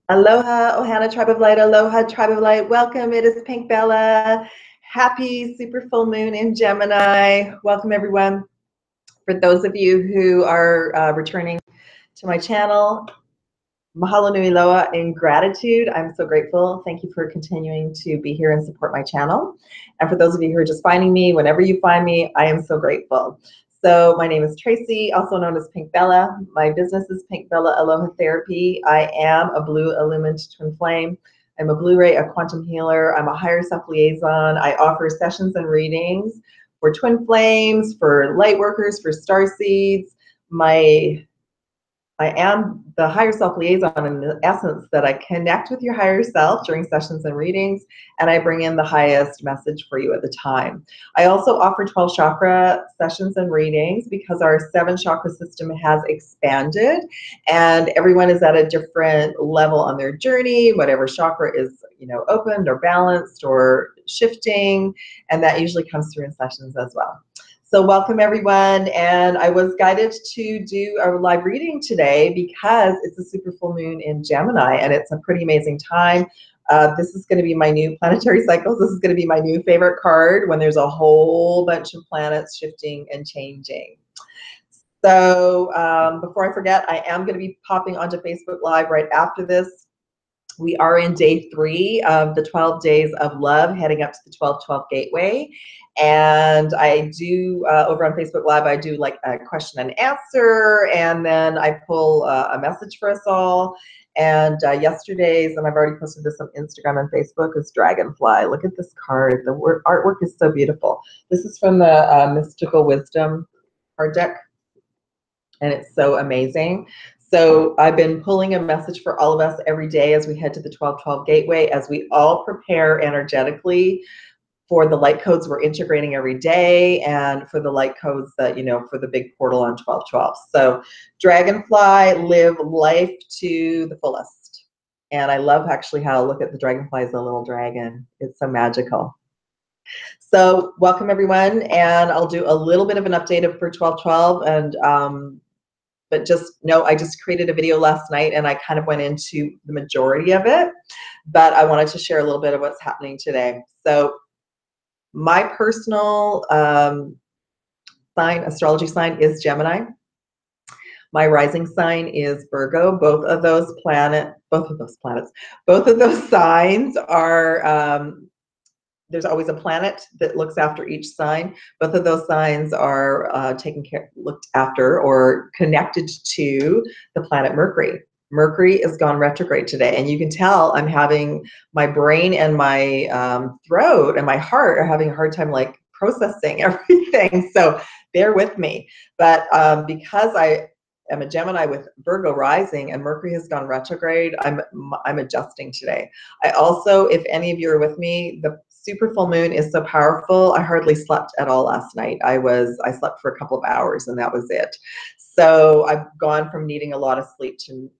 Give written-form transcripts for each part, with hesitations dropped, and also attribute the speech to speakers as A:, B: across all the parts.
A: Aloha, Ohana Tribe of Light, Aloha Tribe of Light. Welcome, it is Pink Bella. Happy super full moon in Gemini. Welcome everyone. For those of you who are returning to my channel, mahalo nui loa in gratitude. I'm so grateful. Thank you for continuing to be here and support my channel. And for those of you who are just finding me, whenever you find me, I am so grateful. So my name is Tracy, also known as Pink Bella. My business is Pink Bella Aloha Therapy. I am a blue illumined twin flame. I'm a Blu-ray, a quantum healer. I'm a higher self liaison. I offer sessions and readings for twin flames, for light workers, for starseeds. I am the higher self liaison in the essence that I connect with your higher self during sessions and readings, and I bring in the highest message for you at the time. I also offer 12 chakra sessions and readings because our 7 chakra system has expanded and everyone is at a different level on their journey, whatever chakra is, opened or balanced or shifting, and that usually comes through in sessions as well. So welcome everyone, and I was guided to do a live reading today because it's a super full moon in Gemini and it's a pretty amazing time. This is going to be my new planetary cycles. This is going to be my new favorite card when there's a whole bunch of planets shifting and changing. So before I forget, I am going to be popping onto Facebook Live right after this. We are in day 3 of the 12 days of love, heading up to the 12/12 gateway. And I do, over on Facebook Live, I do like a question and answer, and then I pull a message for us all. And yesterday's, and I've already posted this on Instagram and Facebook, is Dragonfly. Look at this card. The artwork is so beautiful. This is from the Mystical Wisdom card deck, and it's so amazing. So I've been pulling a message for all of us every day as we head to the 12/12 gateway, as we all prepare energetically for the light codes we're integrating every day, and for the light codes that, for the big portal on 12/12. So Dragonfly, live life to the fullest. And I love actually how, look at the dragonfly as a little dragon. It's so magical. So welcome everyone, and I'll do a little bit of an update for 12/12, and but just know I just created a video last night and I kind of went into the majority of it, but I wanted to share a little bit of what's happening today. So my personal sign, astrology sign, is Gemini. My rising sign is Virgo. Both of those signs are, there's always a planet that looks after each sign. Both of those signs are looked after or connected to the planet Mercury. Mercury is gone retrograde today, and you can tell I'm having my brain and my throat and my heart are having a hard time like processing everything. So bear with me. But because I am a Gemini with Virgo rising and Mercury has gone retrograde, I'm adjusting today. I also, if any of you are with me, the super full moon is so powerful. I hardly slept at all last night. I slept for a couple of hours and that was it. So I've gone from needing a lot of sleep to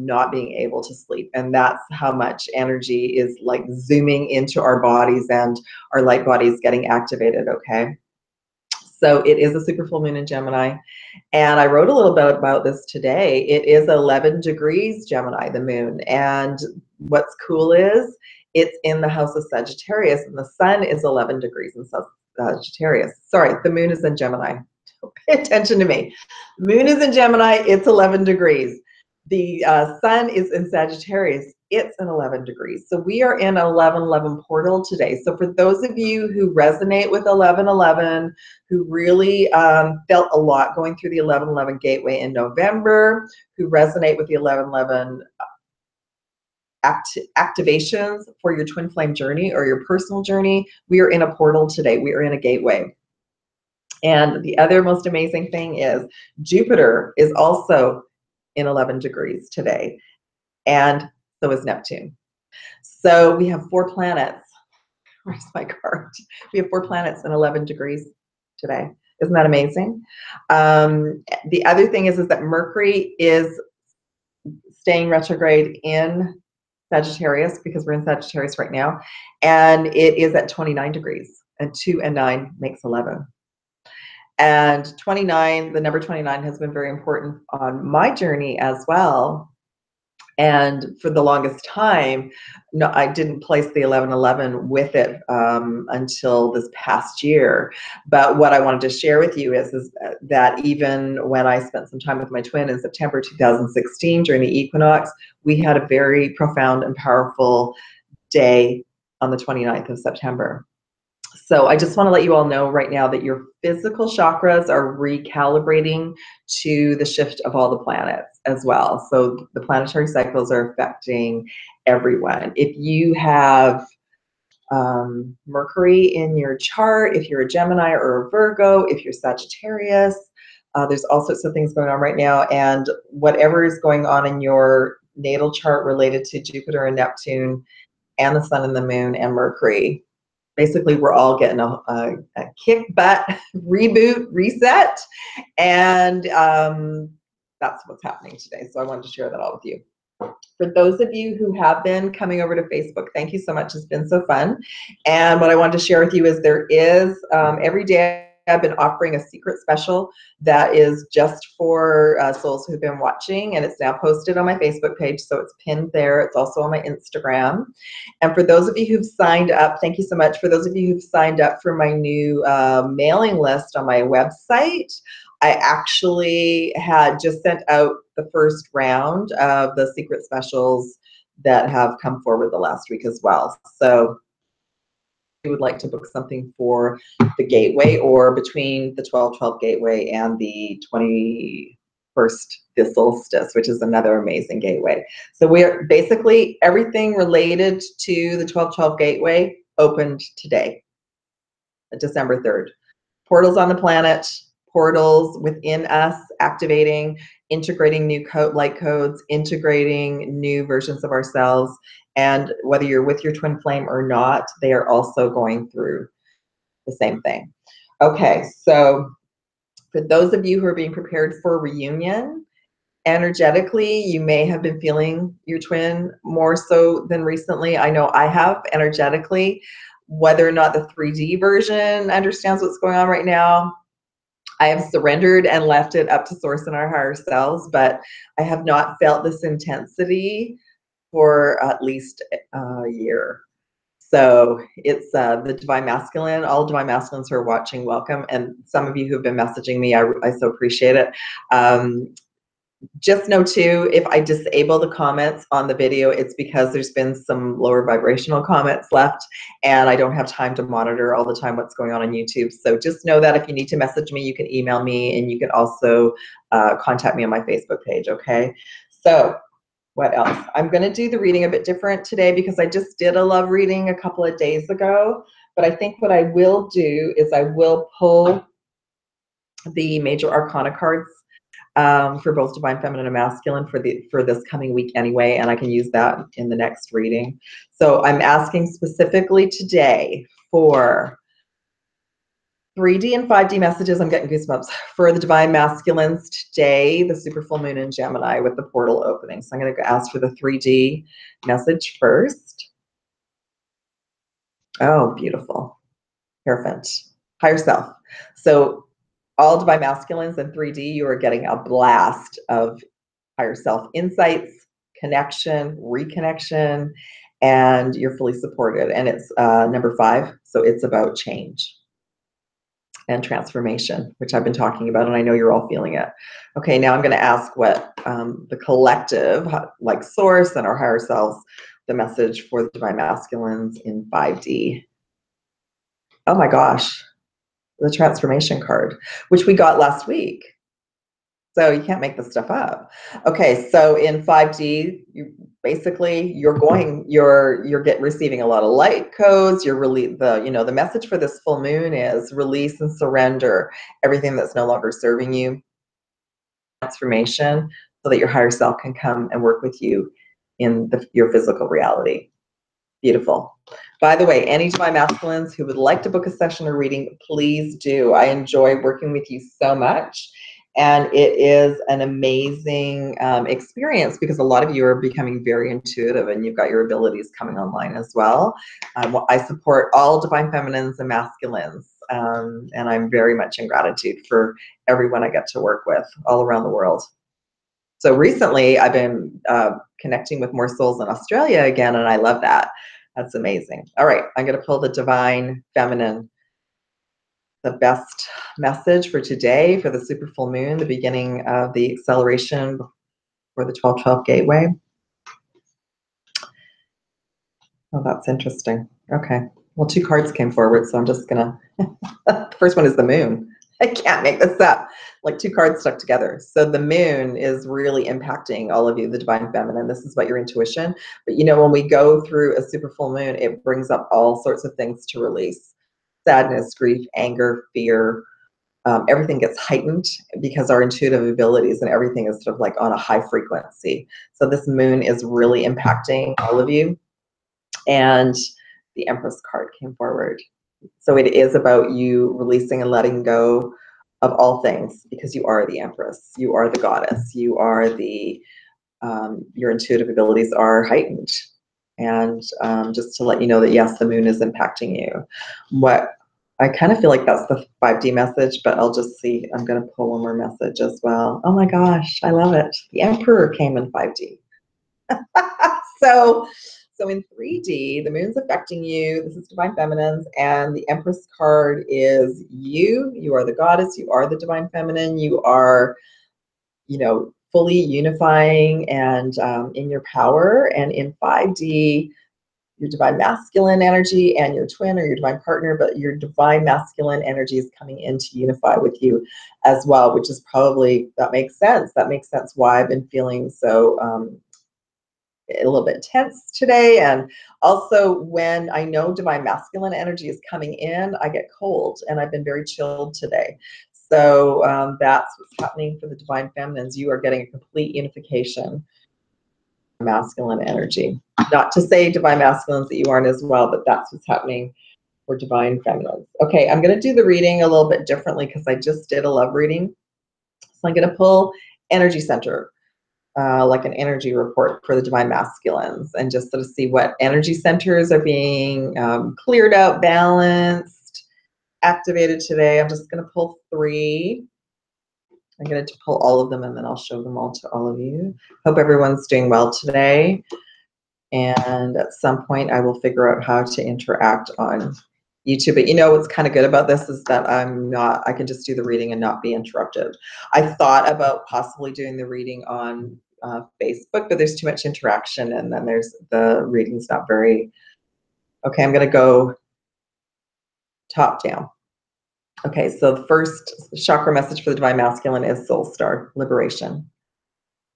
A: not being able to sleep, and that's how much energy is like zooming into our bodies and our light bodies getting activated. Okay. So it is a super full moon in Gemini. And I wrote a little bit about this today. It is 11 degrees Gemini, the moon. And what's cool is it's in the house of Sagittarius, and the sun is 11 degrees in Sagittarius. Sorry, the moon is in Gemini. Pay attention to me. The moon is in Gemini, it's 11 degrees. The sun is in Sagittarius, it's in 11 degrees. So we are in 11/11 portal today. So for those of you who resonate with 11/11, who really felt a lot going through the 11/11 gateway in November, who resonate with the 11/11 activations for your twin flame journey or your personal journey, we are in a portal today. We are in a gateway. And the other most amazing thing is Jupiter is also in 11 degrees today, and so is Neptune. So we have 4 planets. Where's my card? We have 4 planets in 11 degrees today. Isn't that amazing? The other thing is that Mercury is staying retrograde in Sagittarius, because we're in Sagittarius right now, and it is at 29 degrees, and 2 and 9 makes 11. And 29, the number 29 has been very important on my journey as well. And for the longest time, no, I didn't place the 1111 with it until this past year. But what I wanted to share with you is that even when I spent some time with my twin in September 2016 during the equinox, we had a very profound and powerful day on the 29th of September. So I just want to let you all know right now that your physical chakras are recalibrating to the shift of all the planets as well. So the planetary cycles are affecting everyone. If you have Mercury in your chart, if you're a Gemini or a Virgo, if you're Sagittarius, there's all sorts of things going on right now. And whatever is going on in your natal chart related to Jupiter and Neptune and the Sun and the Moon and Mercury, basically, we're all getting a kick butt reboot, reset, and that's what's happening today. So I wanted to share that all with you. For those of you who have been coming over to Facebook, thank you so much. It's been so fun. And what I wanted to share with you is there is every day I've been offering a secret special that is just for souls who've been watching, and it's now posted on my Facebook page, so it's pinned there. It's also on my Instagram. And for those of you who've signed up, thank you so much. For those of you who've signed up for my new mailing list on my website, I actually had just sent out the first round of the secret specials that have come forward the last week as well. So you would like to book something for the gateway, or between the 12/12 gateway and the 21st, the solstice, which is another amazing gateway. So we're basically everything related to the 12/12 gateway opened today, December 3rd. Portals on the planet, portals within us activating, integrating new light codes, integrating new versions of ourselves. And whether you're with your twin flame or not, they are also going through the same thing. Okay, so for those of you who are being prepared for a reunion, energetically, you may have been feeling your twin more so than recently. I know I have energetically. Whether or not the 3D version understands what's going on right now, I have surrendered and left it up to source and our higher selves, but I have not felt this intensity for at least a year. So it's the Divine Masculine. All Divine Masculines who are watching, welcome. And some of you who have been messaging me, I so appreciate it. Just know too, if I disable the comments on the video, it's because there's been some lower vibrational comments left, and I don't have time to monitor all the time what's going on YouTube. So just know that if you need to message me, you can email me, and you can also contact me on my Facebook page, okay? So what else? I'm going to do the reading a bit different today because I just did a love reading a couple of days ago, but I think what I will do is I will pull the major arcana cards for both Divine Feminine and Masculine for this coming week anyway, and I can use that in the next reading. So I'm asking specifically today for 3D and 5D messages. I'm getting goosebumps for the Divine Masculines today, the super full moon in Gemini with the portal opening. So I'm going to ask for the 3D message first. Oh, beautiful. Perfect. Higher self. So all Divine Masculines in 3D, you are getting a blast of higher self insights, connection, reconnection, and you're fully supported. And it's number 5, so it's about change and transformation, which I've been talking about, and I know you're all feeling it. Okay, now I'm going to ask what the collective, like source and our higher selves, the message for the Divine Masculines in 5D. Oh my gosh, the transformation card, which we got last week. So you can't make this stuff up. Okay, so in 5D, you're receiving a lot of light codes. You're really the message for this full moon is release and surrender everything that's no longer serving you. Transformation, so that your higher self can come and work with you in your physical reality. Beautiful. By the way, any Divine Masculines who would like to book a session or reading, please do. I enjoy working with you so much. And it is an amazing experience because a lot of you are becoming very intuitive and you've got your abilities coming online as well. I support all Divine Feminines and Masculines, and I'm very much in gratitude for everyone I get to work with all around the world. So recently I've been connecting with more souls in Australia again, and I love that. That's amazing. All right, I'm going to pull the Divine Feminine, the best message for today for the super full moon, the beginning of the acceleration for the 1212 gateway. Oh, that's interesting. Okay. Well, 2 cards came forward, so I'm just gonna, the first one is the moon. I can't make this up. Like 2 cards stuck together. So the moon is really impacting all of you, the Divine Feminine. This is what your intuition. But you know, when we go through a super full moon, it brings up all sorts of things to release. Sadness, grief, anger, fear. Everything gets heightened because our intuitive abilities and everything is sort of like on a high frequency. So this moon is really impacting all of you. And the Empress card came forward. So it is about you releasing and letting go of all things, because you are the Empress. You are the goddess. You are the, your intuitive abilities are heightened. And just to let you know that, yes, the moon is impacting you. What I kind of feel like that's the 5D message, but I'll just see. I'm going to pull one more message as well. Oh my gosh, I love it. The Emperor came in 5D. So in 3D, the moon's affecting you. This is Divine Feminines, and the Empress card is you. You are the goddess. You are the Divine Feminine. You are, you know, fully unifying and in your power. And in 5D, your Divine Masculine energy and your twin or your Divine partner, but your Divine Masculine energy is coming in to unify with you as well, which is probably, that makes sense. That makes sense why I've been feeling so a little bit tense today. And also when I know Divine Masculine energy is coming in, I get cold, and I've been very chilled today. So that's what's happening for the Divine Feminines. You are getting a complete unification. Masculine energy. Not to say Divine Masculines that you aren't as well, but that's what's happening for Divine Feminines. Okay, I'm going to do the reading a little bit differently because I just did a love reading. So I'm going to pull energy center. Like an energy report for the Divine Masculines, and just sort of see what energy centers are being cleared out, balanced, activated today. I'm just going to pull 3. I'm going to pull all of them, and then I'll show them all to all of you. Hope everyone's doing well today. And at some point, I will figure out how to interact on YouTube. But you know what's kind of good about this is that I can just do the reading and not be interrupted. I thought about possibly doing the reading on Facebook, but there's too much interaction, and then there's the reading's not very, okay, I'm going to go top down. Okay, so the first chakra message for the Divine Masculine is Soul Star, liberation.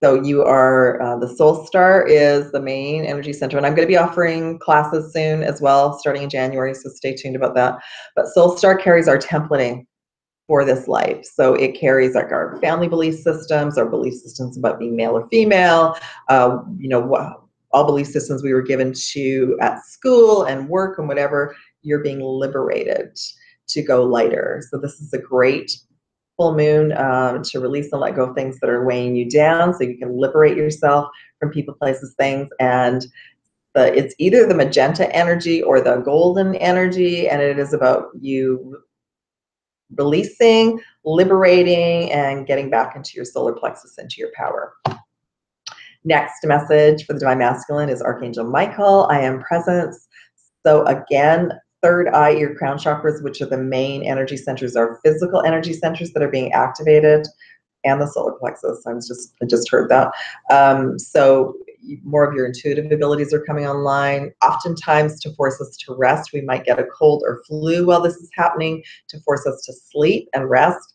A: So you are, the Soul Star is the main energy center, and I'm going to be offering classes soon as well, starting in January, so stay tuned about that. But Soul Star carries our templating for this life. So it carries like our family belief systems, our belief systems about being male or female, you know, all belief systems we were given to at school and work and whatever. You're being liberated to go lighter. So this is a great full moon to release and let go of things that are weighing you down, so you can liberate yourself from people, places, things. And it's either the magenta energy or the golden energy, and it is about you releasing, liberating, and getting back into your solar plexus, into your power. Next message for the Divine Masculine is Archangel Michael. I am presence. So again, third eye, your crown chakras, which are the main energy centers, are physical energy centers that are being activated, and the solar plexus. I just heard that. So more of your intuitive abilities are coming online. Oftentimes, to force us to rest, we might get a cold or flu while this is happening, to force us to sleep and rest.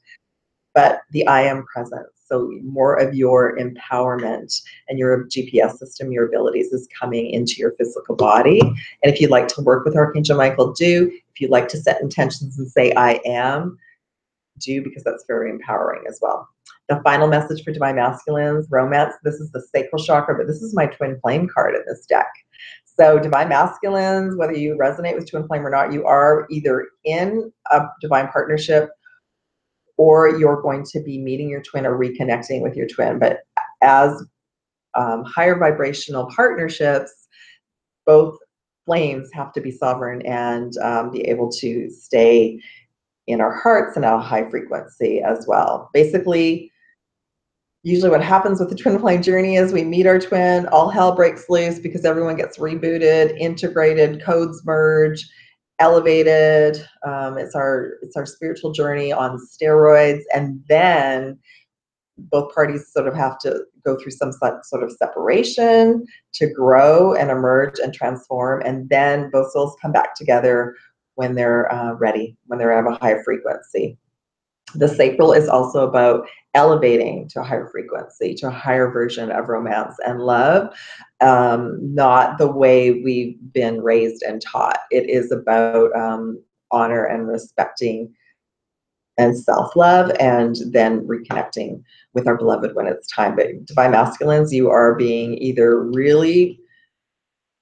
A: But the I am present. So more of your empowerment and your GPS system, your abilities, is coming into your physical body. And if you'd like to work with Archangel Michael, do. If you'd like to set intentions and say I am, do, because that's very empowering as well. The final message for Divine Masculines, romance. This is the sacral chakra, but this is my twin flame card in this deck. So Divine Masculines, whether you resonate with twin flame or not, you are either in a divine partnership, or you're going to be meeting your twin or reconnecting with your twin. But as higher vibrational partnerships, both flames have to be sovereign and be able to stay in our hearts and at a high frequency as well. Basically, Usually what happens with the twin flame journey is we meet our twin, all hell breaks loose because everyone gets rebooted, integrated, codes merge, elevated. It's our spiritual journey on steroids, and then both parties sort of have to go through some sort of separation to grow and emerge and transform, and then both souls come back together when they're ready, when they're at a higher frequency. The sacral is also about elevating to a higher frequency, to a higher version of romance and love, not the way we've been raised and taught. It is about honor and respecting and self-love, and then reconnecting with our beloved when it's time. But divine masculines, you are being either really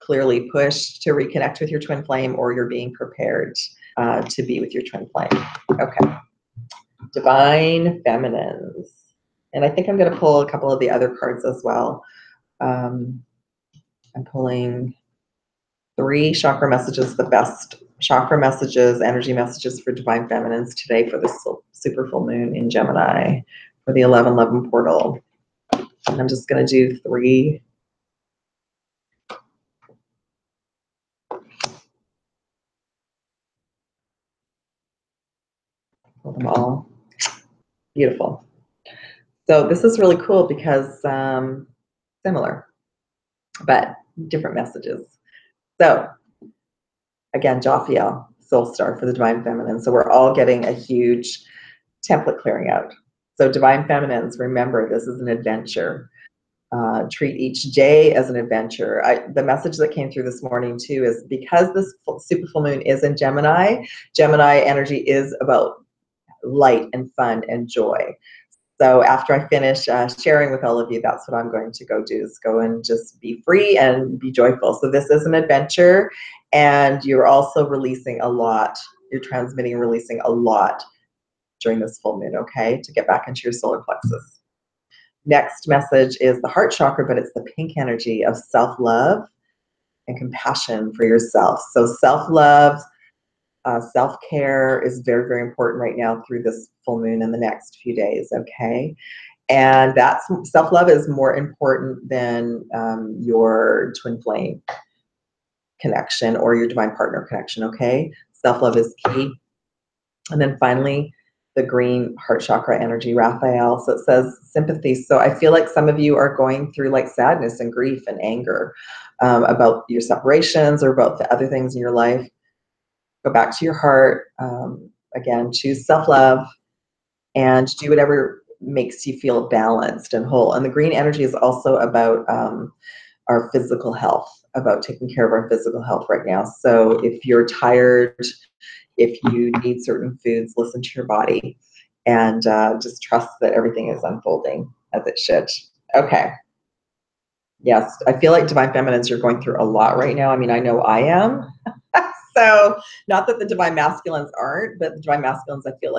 A: clearly pushed to reconnect with your twin flame, or you're being prepared to be with your twin flame. Okay. Divine feminines. And I think I'm going to pull a couple of the other cards as well. I'm pulling 3 chakra messages, the best chakra messages, energy messages for divine feminines today for the super full moon in Gemini for the 1111 portal. And I'm just going to do 3. Pull them all. Beautiful. So this is really cool because similar, but different messages. So again, Jophiel, soul star for the divine feminine. So we're all getting a huge template clearing out. So divine feminines, remember, this is an adventure. Treat each day as an adventure. The message that came through this morning too is because this super full moon is in Gemini, Gemini energy is about light and fun and joy. So after I finish sharing with all of you, that's what I'm going to go do, is go and just be free and be joyful. So this is an adventure, and you're also releasing a lot. You're transmitting and releasing a lot during this full moon, okay, to get back into your solar plexus. Next message is the heart chakra, but it's the pink energy of self-love and compassion for yourself. So self-love, self-care is very, very important right now through this full moon and the next few days, okay? And that's, self-love is more important than your twin flame connection or your divine partner connection, okay? Self-love is key. And then finally, the green heart chakra energy, Raphael. So it says sympathy. So I feel like some of you are going through like sadness and grief and anger about your separations or about the other things in your life. Go back to your heart. Again, choose self-love and do whatever makes you feel balanced and whole. And the green energy is also about our physical health, about taking care of our physical health right now. So if you're tired, if you need certain foods, listen to your body and just trust that everything is unfolding as it should. Okay. Yes, I feel like divine feminines, you're going through a lot right now. I mean, I know I am. So not that the divine masculines aren't, but the divine masculines, I feel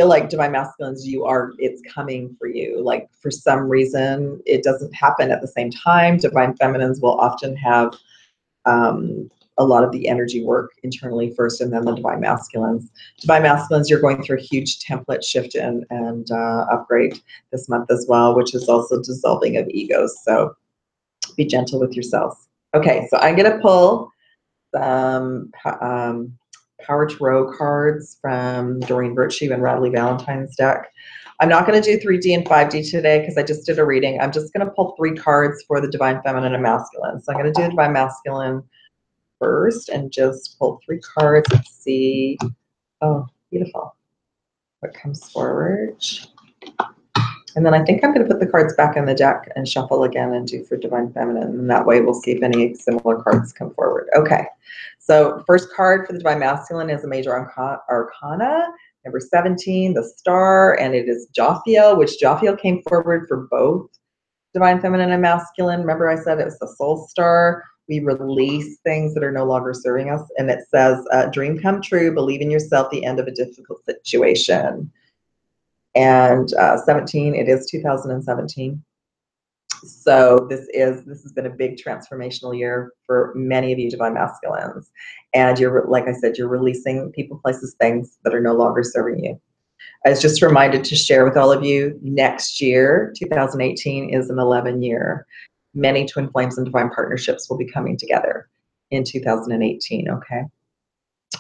A: like divine masculines, it's coming for you. Like for some reason, it doesn't happen at the same time. Divine feminines will often have a lot of the energy work internally first, and then the divine masculines. Divine masculines, you're going through a huge template shift and upgrade this month as well, which is also dissolving of egos. So be gentle with yourselves. Okay, so I'm going to pull some Power Tarot cards from Doreen Virtue and Radley Valentine's deck. I'm not going to do 3D and 5D today because I just did a reading. I'm just going to pull 3 cards for the divine feminine and masculine. So I'm going to do the divine masculine first and just pull 3 cards and see. Oh, beautiful. What comes forward. And then I think I'm going to put the cards back in the deck and shuffle again and do for divine feminine. And that way we'll see if any similar cards come forward. Okay. So first card for the divine masculine is a major arcana, number 17, the star, and it is Jophiel, which Jophiel came forward for both divine feminine and masculine. Remember I said it was the soul star. We release things that are no longer serving us. And it says, dream come true, believe in yourself, the end of a difficult situation. And 17, it is 2017. So this has been a big transformational year for many of you divine masculines. And you're, like I said, you're releasing people, places, things that are no longer serving you. I was just reminded to share with all of you, next year, 2018, is an 11-year. Many twin flames and divine partnerships will be coming together in 2018, okay?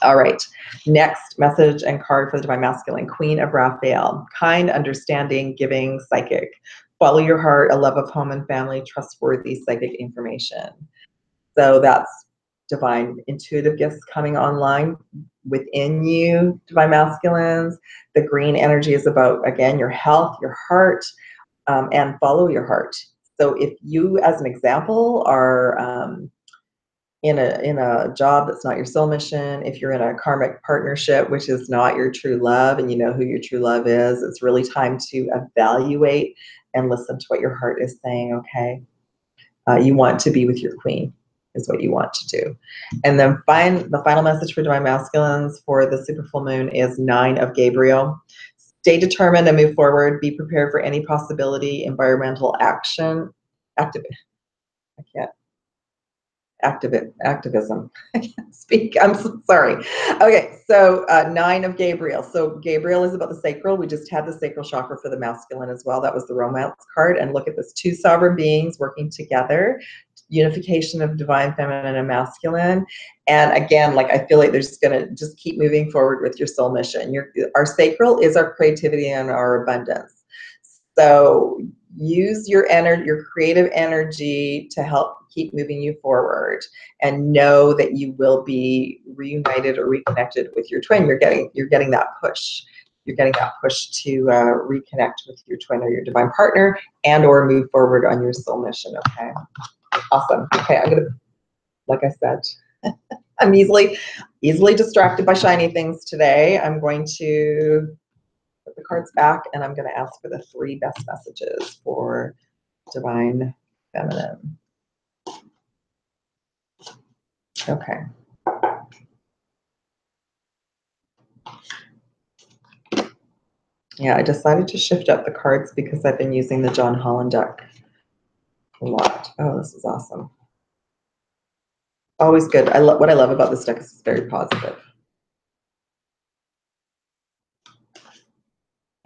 A: All right, next message and card for the Divine Masculine, Queen of Raphael. Kind, understanding, giving, psychic. Follow your heart, a love of home and family, trustworthy psychic information. So that's divine intuitive gifts coming online within you, Divine Masculines. The green energy is about, again, your health, your heart, and follow your heart. So if you, as an example, are in a job that's not your soul mission, if you're in a karmic partnership which is not your true love, and you know who your true love is, it's really time to evaluate and listen to what your heart is saying, okay? You want to be with your queen is what you want to do. And then the final message for Divine Masculines for the super full moon is 9 of Gabriel. Stay determined and move forward. Be prepared for any possibility, environmental action, activism. I can't speak. I'm so sorry. Okay, so 9 of Gabriel. So Gabriel is about the sacral. We just had the sacral chakra for the masculine as well. That was the romance card. And look at this, 2 sovereign beings working together, unification of divine feminine and masculine. And again, like, I feel like there's gonna just keep moving forward with your soul mission. Our sacral is our creativity and our abundance. So use your energy, your creative energy, to help keep moving you forward, and know that you will be reunited or reconnected with your twin. You're getting that push. You're getting that push to reconnect with your twin or your divine partner, and or move forward on your soul mission. Okay, awesome. Okay, I'm gonna, like I said, I'm easily distracted by shiny things today. I'm going to put the cards back, and I'm going to ask for the 3 best messages for Divine Feminine. Okay. Yeah, I decided to shift up the cards because I've been using the John Holland deck a lot. Oh, this is awesome. Always good. What I love about this deck is it's very positive.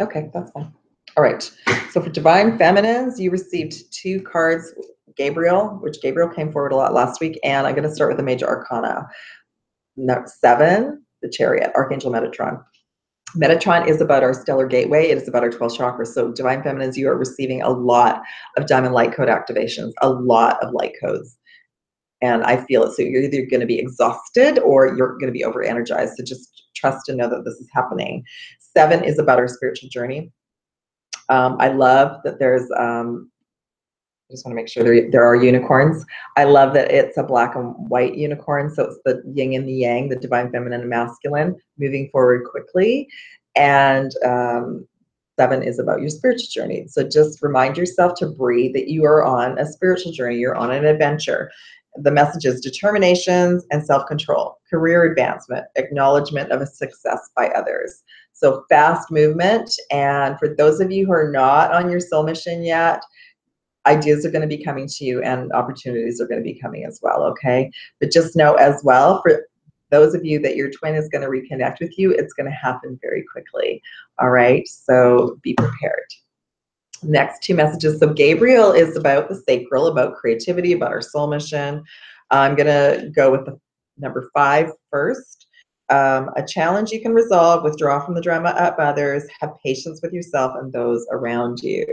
A: Okay, that's fine. All right. So for Divine Feminines, you received 2 cards, Gabriel, which Gabriel came forward a lot last week, and I'm going to start with the Major Arcana. 7, the Chariot, Archangel Metatron. Metatron is about our stellar gateway. It is about our 12 chakras. So Divine Feminines, you are receiving a lot of diamond light code activations, a lot of light codes. And I feel it. So you're either going to be exhausted or you're going to be over energized. So just trust and know that this is happening. 7 is about our spiritual journey. I love that there's, I just want to make sure there are unicorns. I love that it's a black and white unicorn. So it's the yin and the yang, the divine feminine and masculine, moving forward quickly. And 7 is about your spiritual journey. So just remind yourself to breathe, that you are on a spiritual journey. You're on an adventure. The message is determinations and self-control, career advancement, acknowledgement of a success by others. So fast movement. And for those of you who are not on your soul mission yet, ideas are going to be coming to you and opportunities are going to be coming as well, okay? But just know as well, for those of you that your twin is going to reconnect with you, it's going to happen very quickly, all right? So be prepared. Next 2 messages. So Gabriel is about the sacral, about creativity, about our soul mission. I'm going to go with the number 5 first. A challenge you can resolve, withdraw from the drama of others, have patience with yourself and those around you.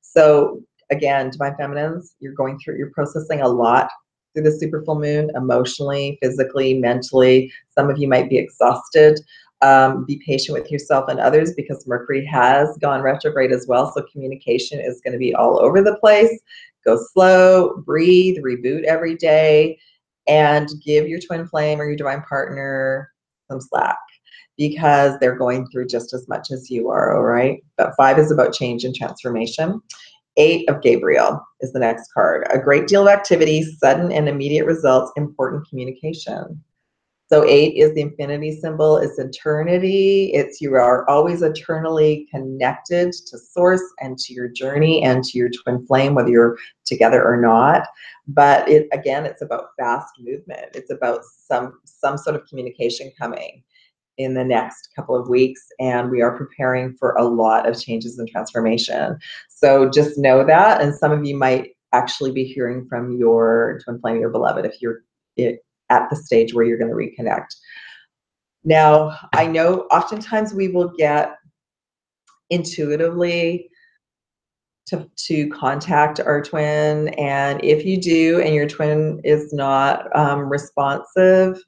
A: So again, Divine Feminines, you're processing a lot through the super full moon, emotionally, physically, mentally. Some of you might be exhausted. Be patient with yourself and others because Mercury has gone retrograde as well. So communication is going to be all over the place. Go slow, breathe, reboot every day, and give your twin flame or your divine partner some slack because they're going through just as much as you are, all right? But 5 is about change and transformation. 8 of Gabriel is the next card. A great deal of activity, sudden and immediate results, important communication. So 8 is the infinity symbol. It's eternity. You are always eternally connected to source and to your journey and to your twin flame, whether you're together or not. But again, it's about fast movement. It's about some sort of communication coming. in the next couple of weeks, and we are preparing for a lot of changes and transformation. So just know that, and some of you might actually be hearing from your twin flame, your beloved, if you're at the stage where you're going to reconnect. Now, I know oftentimes we will get intuitively to contact our twin, and if you do and your twin is not responsive,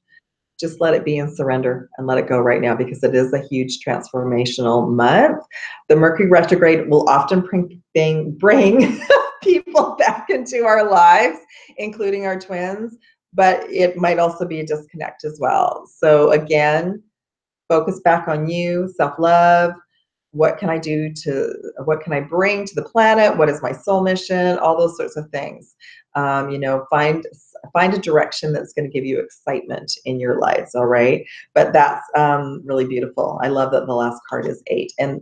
A: just let it be and surrender and let it go right now, because it is a huge transformational month. The Mercury retrograde will often bring people back into our lives, including our twins, but it might also be a disconnect as well. So again, focus back on you, self-love. What can I do what can I bring to the planet? What is my soul mission? All those sorts of things. You know, find a direction that's going to give you excitement in your lives, all right? But that's really beautiful. I love that the last card is 8. And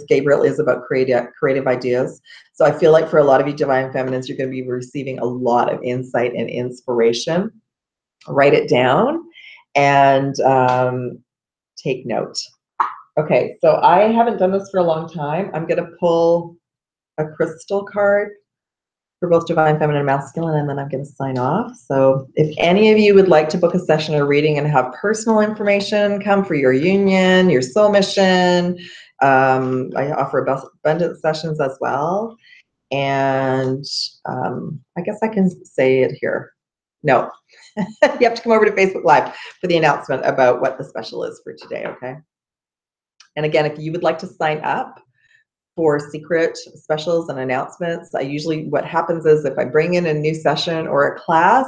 A: Gabriel is about creative ideas. So I feel like for a lot of you Divine Feminines, you're going to be receiving a lot of insight and inspiration. Write it down and take note. Okay, so I haven't done this for a long time. I'm going to pull a crystal card for both Divine Feminine and Masculine, and then I'm going to sign off. So if any of you would like to book a session or reading and have personal information come for your union, your soul mission, I offer abundance sessions as well. And I guess I can say it here. No, you have to come over to Facebook Live for the announcement about what the special is for today, okay? And again, if you would like to sign up for secret specials and announcements, what happens is if I bring in a new session or a class,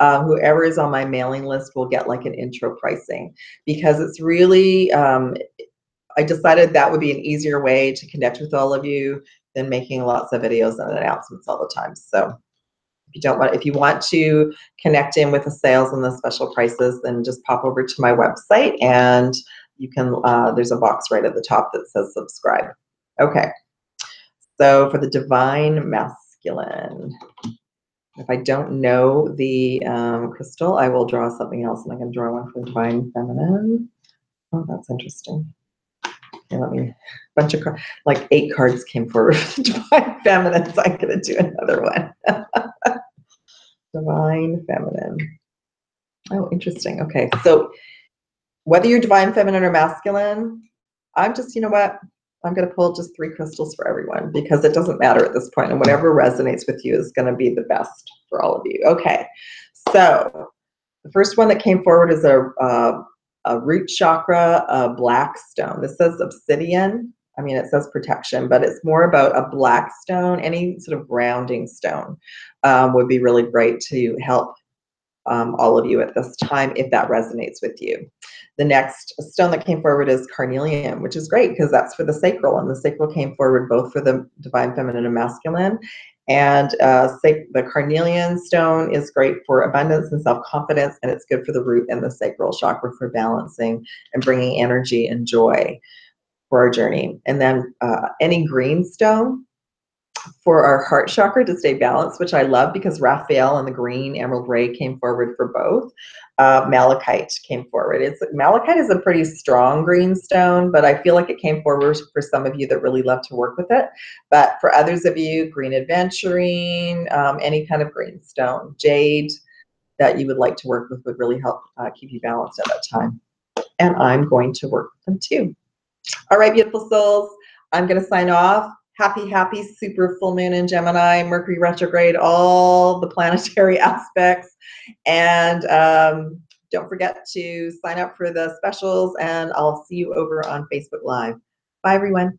A: whoever is on my mailing list will get like an intro pricing, because it's really, I decided that would be an easier way to connect with all of you than making lots of videos and announcements all the time. So if you want to connect in with the sales and the special prices, then just pop over to my website, and you can, there's a box right at the top that says subscribe. Okay, so for the Divine Masculine, if I don't know the crystal, I will draw something else, and I can draw one for the Divine Feminine. Oh, that's interesting. Okay, let me, bunch of cards, like 8 cards came forward for the Divine Feminine, so I'm going to do another one. Divine Feminine. Oh, interesting. Okay, so whether you're Divine Feminine or Masculine, I'm just, you know what? I'm going to pull just 3 crystals for everyone, because it doesn't matter at this point, and whatever resonates with you is going to be the best for all of you. Okay, so the first one that came forward is a root chakra black stone. This says obsidian. I mean, it says protection, but it's more about a black stone. Any sort of grounding stone would be really great to help all of you at this time, if that resonates with you. The next stone that came forward is carnelian, which is great because that's for the sacral, and the sacral came forward both for the Divine Feminine and Masculine. And the carnelian stone is great for abundance and self-confidence, and it's good for the root and the sacral chakra for balancing and bringing energy and joy for our journey. And then any green stone for our heart chakra to stay balanced, which I love because Raphael and the green emerald ray came forward for both. Malachite came forward. Malachite is a pretty strong green stone, but I feel like it came forward for some of you that really love to work with it. But for others of you, green aventurine, any kind of green stone, jade that you would like to work with would really help keep you balanced at that time. And I'm going to work with them too. All right, beautiful souls, I'm going to sign off. Happy, super full moon in Gemini, Mercury retrograde, all the planetary aspects. And don't forget to sign up for the specials, and I'll see you over on Facebook Live. Bye, everyone.